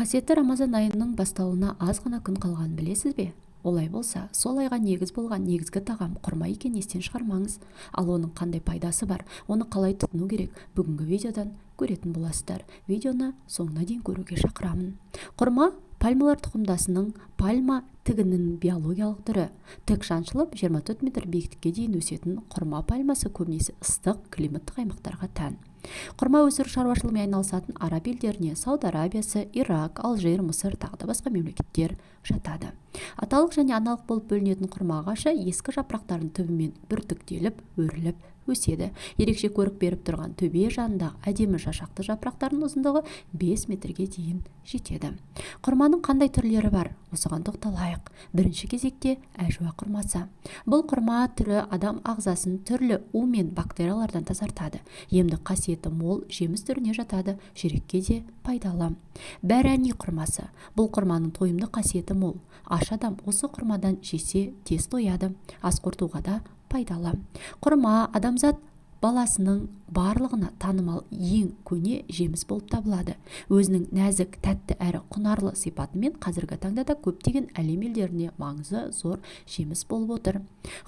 Қасиетті Рамазан айының басталуына аз ғана күн қалғанын білесіз бе? Олай болса, сол айға негіз болған негізгі тағам құрма екенін естен шығармаңыз. Ал оның қандай пайдасы бар, оны қалай тұтыну керек, бүгінгі видеодан көретін боласыздар. Видеоны соңына дейін көруге шақырамын. Құрма пальмалар тұқымдасының пальма тігінінің биологиялық түрі. Тік шаншылып 24 метр биіктікке дейін өсетін құрма пальмасы көбінесе ыстық климаттық аймақтарға тән. Құрма өсіру шаруашылығымен айналысатын араб елдеріне Сауд Арабиясы, Ирак, Алжир, Мысыр тағы да басқа мемлекеттер жатады. Аталық және аналық болып бөлінетін құрма ағашы ескі жапырақтардың түбімен бүртіктеліп, өріліп өседі. Ерекше көрік беріп тұрған төбе жанындағы әдемі шашақты жапырақтардың ұзындығы 5 метрге дейін жетеді. Құрманың қандай түрлері бар? Осыған тоқталайық. Бірінші кезекте әжуа құрмасы. Бұл құрма түрі адам ағзасын түрлі у мен бактериялардан тазартады. Емдік қасиеті мол жеміс түріне жатады, жүрекке де пайдалы. Бәрәни құрмасы. Бұл құрманың тойымдық қасиеті мол. Аш адам осы құрмадан жесе тез тояды. Ас қорытуға да пайдалы. Құрма адамзат баласының барлығына танымал ең көне жеміс болып табылады. Өзінің нәзік, тәтті әрі құнарлы сипатымен қазіргі таңда да көптеген әлем елдеріне маңызы зор жеміс болып отыр.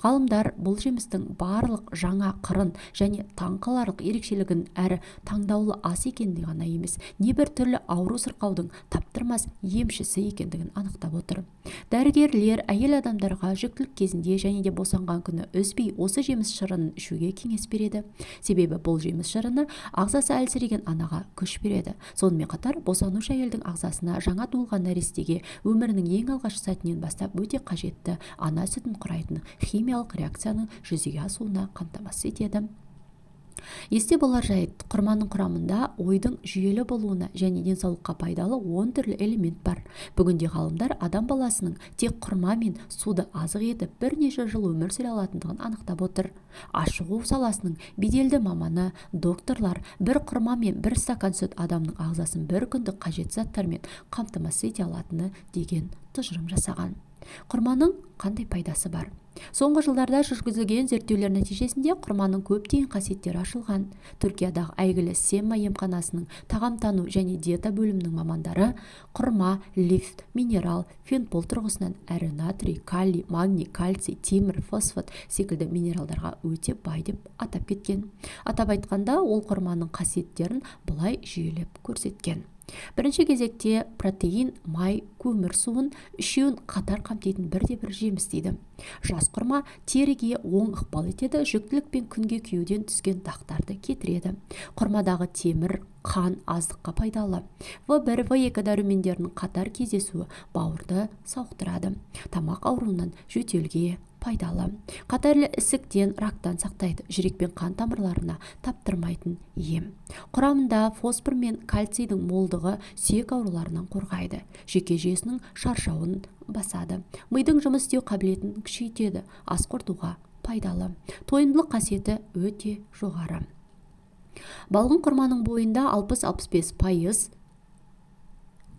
Ғалымдар бұл жемістің барлық жаңа қырын және таңқаларлық ерекшелігін әрі таңдаулы ас екендігін ғана емес, небір түрлі ауру сырқаудың таптырмас емшісі екендігін анықтап отыр. Дәрігерлер әйел адамдарға жүктілік кезінде және де босанған күні үзбей осы жеміс шырынын ішуге кеңес береді. Себебі бұл жеміс шырыны ағзасы әлсіреген анаға күш береді. Сонымен қатар босанушы әйелдің ағзасына жаңа туылған нәрестеге өмірінің ең алғашқы сәтінен бастап өте қажетті ана сүтін құрайтын химиялық реакцияның жүзеге асуына қамтамасыз етеді. Есте болар жайт, құрманың құрамында ойдың жүйелі болуына және денсаулыққа пайдалы 10 түрлі элемент бар. Бүгінде ғалымдар адам баласының тек құрма мен суды азық етіп бірнеше жыл өмір сүре алатындығын анықтап отыр. Ашығу саласының беделді маманы, докторлар бір құрма мен бір стакан сүт адамның ағзасын бір күндік қажет заттармен қамтамасыз ете алатыны деген тұжырым жасаған. Құрманың қандай пайдасы бар? Соңғы жылдарда жүргізілген зерттеулер нәтижесінде құрманың көптеген қасиеттері ашылған. Түркиядағы әйгілі Семма емханасының тағамтану және диета бөлімінің мамандары құрма, лифт, минерал, фенпол тұрғысынан әрі натрий, калий, магний, кальций, темір, фосфат секілді минералдарға өте бай деп атап кеткен. Атап айтқанда, ол құрманың қасиеттерін былай жүйелеп көрсеткен. Бірінші кезекте протеин, май, көмір суын үшеуін қатар қамтитын бірде-бір жеміс дейді. Жас құрма теріге оң ықпал етеді, жүктілік пен күнге күйеуден түскен дақтарды кетіреді. Құрмадағы темір, қан аздыққа пайдалы. В1, В2 дәрумендерінің қатар кездесуі бауырды сауықтырады. Тамақ ауруынан жөтелге пайдалы. Қатерлі ісіктен, рактан сақтайды. Жүрек пен қан тамырларына таптырмайтын ем. Құрамында фосфор мен кальцийдің молдығы сүйек ауруларынан қорғайды. Жүйке жүйесінің шаршауын басады. Мидың жұмыс істеу қабілетін күшейтеді. Ас қорытуға пайдалы. Тойымдылық қасиеті өте жоғары. Балғын құрманың бойында 60-65%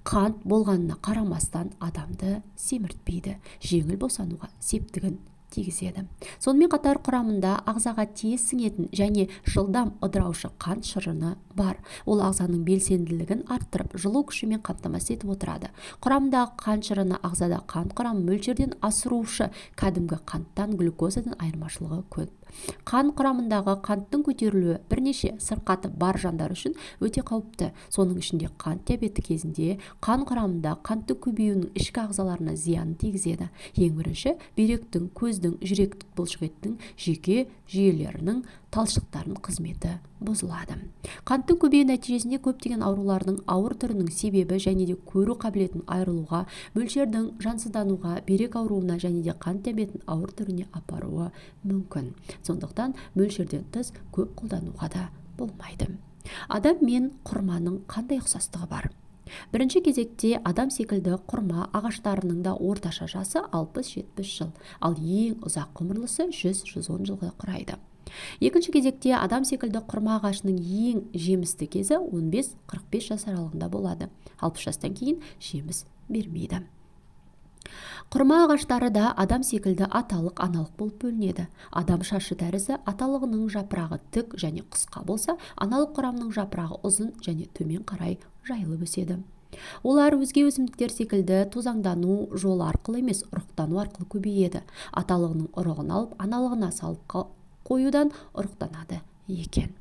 қант болғанына қарамастан адамды семіртпейді, жеңіл босануға септігін тигізеді. Сонымен қатар құрамында ағзаға тез сіңетін және жылдам ыдыраушы қант шырыны бар. Ол ағзаның белсенділігін арттырып, жылу күшімен қамтамасыз етіп отырады. Құрамындағы қант шырыны ағзада қант құрамын мөлшерден асырушы, кәдімгі қанттан глюкозадан айырмашылығы көп. Қан құрамындағы қанттың көтерілуі бірнеше сырқаты бар жандар үшін өте қауіпті. Соның ішінде қант диабеті кезінде қан құрамында қанттың көбеюінің ішкі ағзаларына зиянын тигізеді. Ең бірінші, бүйректің, көздің, жүректік бұлшықеттің жүйке жүйелерінің талшықтарын қызметі бұзылады. Қанттың көбею нәтижесінде көптеген аурулардың ауыр түрінің себебі және де көру қабілетін айырылуға, мөлшердің жансыздануға, бүйрек ауруына және де қант диабетін ауыр түріне апаруы мүмкін. Сондықтан мөлшерден тыс көп қолдануға да болмайды. Адам мен құрманың қандай ұқсастығы бар? Бірінші кезекте адам секілді құрма ағаштарының да орташа жасы 60-70 жыл, ал ең ұзақ ғұмырлысы 100-110 жылға құрайды. Екінші кезекте адам секілді құрма ағашының ең жемісті кезі 15-45 жас аралығында болады. 60 жастан кейін жеміс бермейді. Құрма ағаштары да адам секілді аталық, аналық болып бөлінеді. Адам шашы тәрізді аталығының жапырағы тік және қысқа болса, аналық құрамның жапырағы ұзын және төмен қарай жайылып өседі. Олар өзге өсімдіктер секілді тозаңдану жолы арқылы емес, ұрықтану арқылы көбейеді. Аталығының ұрығын алып, аналығына салып қоюдан ұрықтанады екен.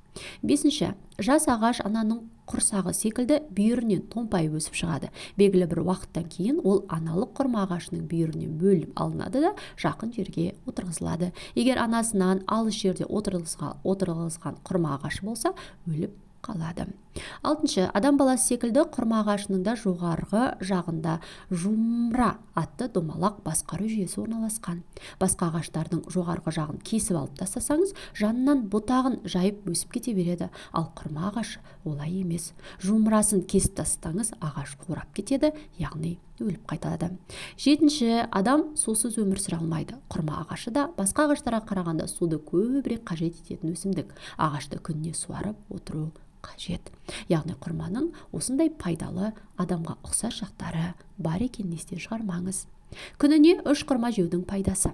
5. Жас ағаш ананың құрсағы секілді бүйірінен томпайып өсіп шығады. Белгілі бір уақыттан кейін ол аналық құрма ағашының бүйірінен бөлініп алынады да жақын жерге отырғызылады. Егер анасынан алыс жерде отырғызған құрма ағашы болса, өліп қалады. 6. Адам баласы секілді құрма ағашының да жоғарғы жағында жұмра атты домалақ басқару жүйесі орналасқан. Басқа ағаштардың жоғарғы жағын кесіп алып тастасаңыз, жанынан бұтағын жайып өсіп кете береді. Ал құрма ағашы олай емес. Жұмрасын кесіп тастаңыз, ағаш қурап кетеді, яғни өліп қайтады. 7. Адам сусыз өмір сүре алмайды. Құрма ағашы да басқа ағаштарға қарағанда суды көбірек қажет ететін өсімдік. Ағашты күніне суарып отыру қажет. Яғни құрманың осындай пайдалы адамға ұқсас жақтары бар екенін естен шығармаңыз. Күніне 3 құрма жеудің пайдасы.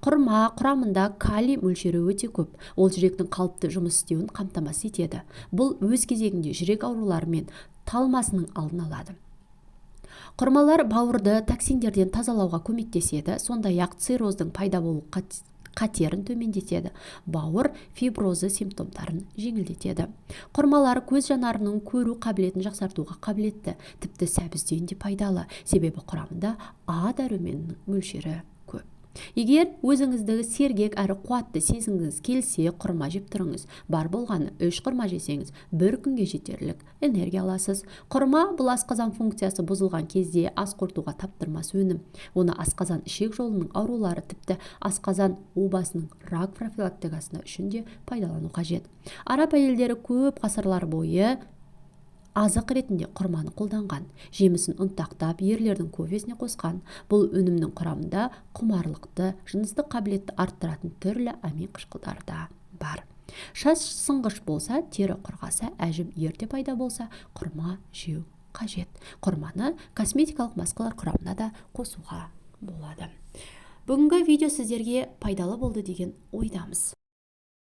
Құрма құрамында калий мөлшері өте көп. Ол жүректің қалыпты жұмыс істеуін қамтамасыз етеді. Бұл өз кезегінде жүрек аурулары мен талмасының алдын алады. Құрмалар бауырды токсиндерден тазалауға көмектеседі, сондай-ақ цирроздың пайда болу қатерін төмендетеді. Бауыр фиброзы симптомдарын жеңілдетеді. Құрмалар көз жанарының көру қабілетін жақсартуға қабілетті, тіпті сәбізден де пайдалы, себебі құрамында А дәруменінің мөлшері көп. Егер өзіңізді сергек әрі қуатты сезінгіңіз келсе, құрма жеп тұрыңыз. Бар болғаны 3 құрма жесеңіз, бір күнге жетерлік энергия аласыз. Құрма бұл асқазан функциясы бұзылған кезде ас қорытуға таптырмас өнім. Оны асқазан ішек жолының аурулары, тіпті асқазан обасының рак профилактикасына үшін де пайдалану қажет. Араб әйелдері көп ғасырлар бойы азық ретінде құрманы қолданған. Жемісін ұнтақтап, ерлердің кофесіне қосқан. Бұл өнімнің құрамында құмарлықты, жыныстық қабілетті арттыратын түрлі амин қышқылдары да бар. Шаш сынғыш болса, тері құрғаса, әжім ерте пайда болса, құрма жеу қажет. Құрманы косметикалық маскалар құрамына да қосуға болады. Бүгінгі видео сіздерге пайдалы болды деген ойдамыз.